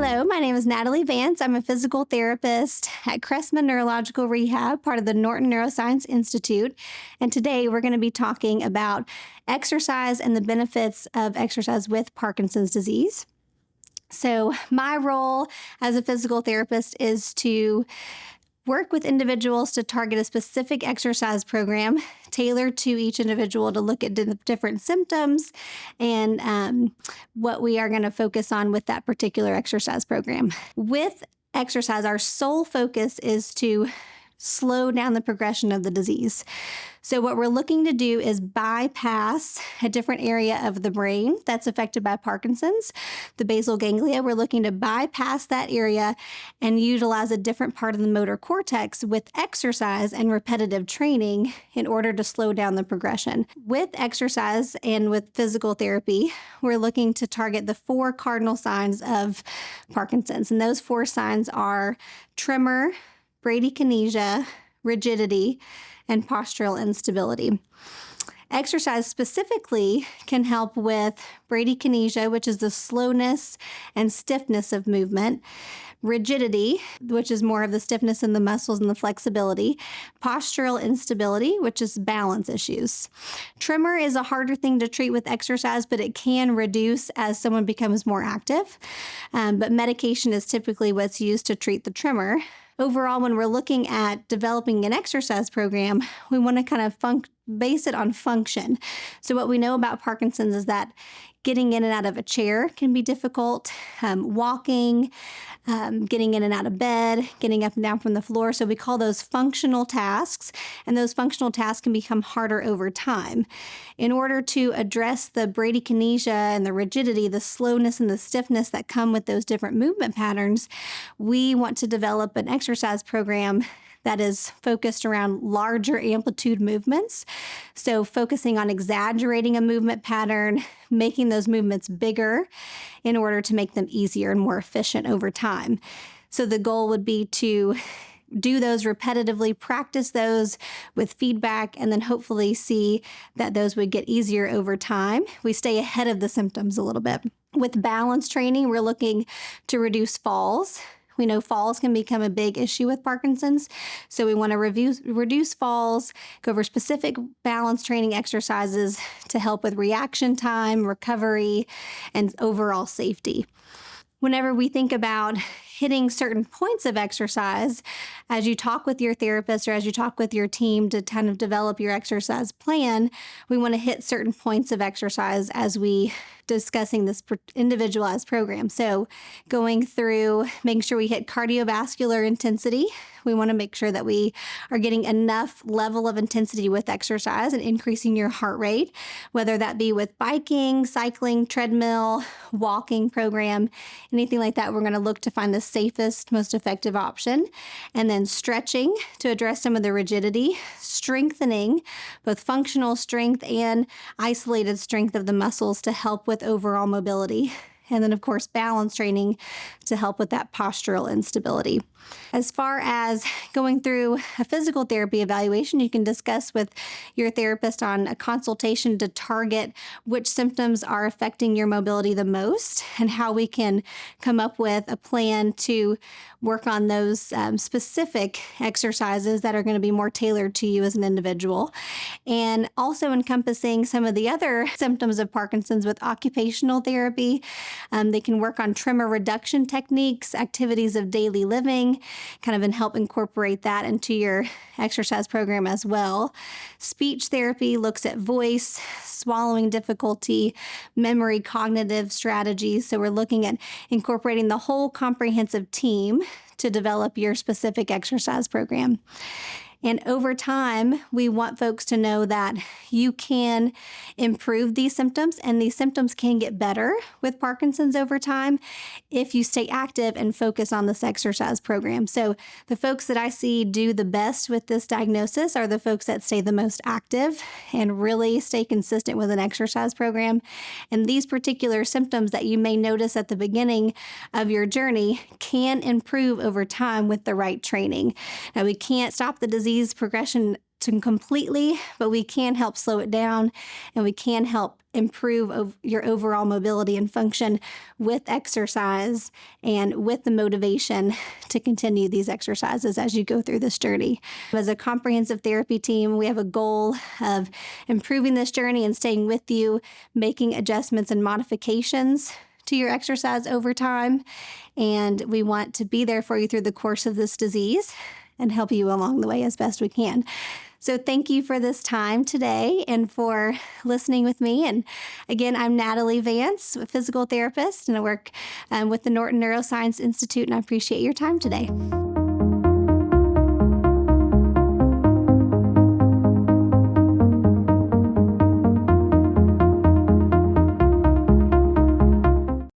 Hello, my name is Natalie Vance. I'm a physical therapist at Cressman Neurological Rehab, part of the Norton Neuroscience Institute. And today we're going to be talking about exercise and the benefits of exercise with Parkinson's disease. So my role as a physical therapist is to work with individuals to target a specific exercise program tailored to each individual to look at different symptoms and what we are going to focus on with that particular exercise program. With exercise, our sole focus is to slow down the progression of the disease. So what we're looking to do is bypass a different area of the brain that's affected by Parkinson's, the basal ganglia. We're looking to bypass that area and utilize a different part of the motor cortex with exercise and repetitive training in order to slow down the progression. With exercise and with physical therapy, we're looking to target the 4 cardinal signs of Parkinson's. And those 4 signs are tremor, bradykinesia, rigidity, and postural instability. Exercise specifically can help with bradykinesia, which is the slowness and stiffness of movement, rigidity, which is more of the stiffness in the muscles and the flexibility, postural instability, which is balance issues. Tremor is a harder thing to treat with exercise, but it can reduce as someone becomes more active. But medication is typically what's used to treat the tremor. Overall, when we're looking at developing an exercise program, we want to kind of base it on function. So what we know about Parkinson's is that getting in and out of a chair can be difficult, walking, getting in and out of bed, getting up and down from the floor. So we call those functional tasks, and those functional tasks can become harder over time. In order to address the bradykinesia and the rigidity, the slowness and the stiffness that come with those different movement patterns, we want to develop an exercise program that is focused around larger amplitude movements. So focusing on exaggerating a movement pattern, making those movements bigger in order to make them easier and more efficient over time. So the goal would be to do those repetitively, practice those with feedback, and then hopefully see that those would get easier over time. We stay ahead of the symptoms a little bit. With balance training, we're looking to reduce falls. We know falls can become a big issue with Parkinson's, so we want to reduce falls, go over specific balance training exercises to help with reaction time, recovery, and overall safety. Whenever we think about hitting certain points of exercise, as you talk with your therapist or as you talk with your team to kind of develop your exercise plan, we want to hit certain points of exercise as we discussing this individualized program. So going through making sure we hit cardiovascular intensity. We want to make sure that we are getting enough level of intensity with exercise and increasing your heart rate, whether that be with biking, cycling, treadmill, walking program, anything like that. We're going to look to find the safest, most effective option. And then stretching to address some of the rigidity, strengthening, both functional strength and isolated strength of the muscles to help with overall mobility. And then, of course, balance training to help with that postural instability. As far as going through a physical therapy evaluation, you can discuss with your therapist on a consultation to target which symptoms are affecting your mobility the most and how we can come up with a plan to work on those specific exercises that are going to be more tailored to you as an individual. And also encompassing some of the other symptoms of Parkinson's with occupational therapy. They can work on tremor reduction techniques, activities of daily living, kind of and help incorporate that into your exercise program as well. Speech therapy looks at voice, swallowing difficulty, memory, cognitive strategies. So we're looking at incorporating the whole comprehensive team to develop your specific exercise program. And over time, we want folks to know that you can improve these symptoms, and these symptoms can get better with Parkinson's over time if you stay active and focus on this exercise program. So the folks that I see do the best with this diagnosis are the folks that stay the most active and really stay consistent with an exercise program. And these particular symptoms that you may notice at the beginning of your journey can improve over time with the right training. Now, we can't stop the disease progression to completely, but we can help slow it down, and we can help improve your overall mobility and function with exercise and with the motivation to continue these exercises as you go through this journey. As a comprehensive therapy team, we have a goal of improving this journey and staying with you, making adjustments and modifications to your exercise over time. And we want to be there for you through the course of this disease and help you along the way as best we can. So thank you for this time today and for listening with me. And again, I'm Natalie Vance, a physical therapist, and I work with the Norton Neuroscience Institute, and I appreciate your time today.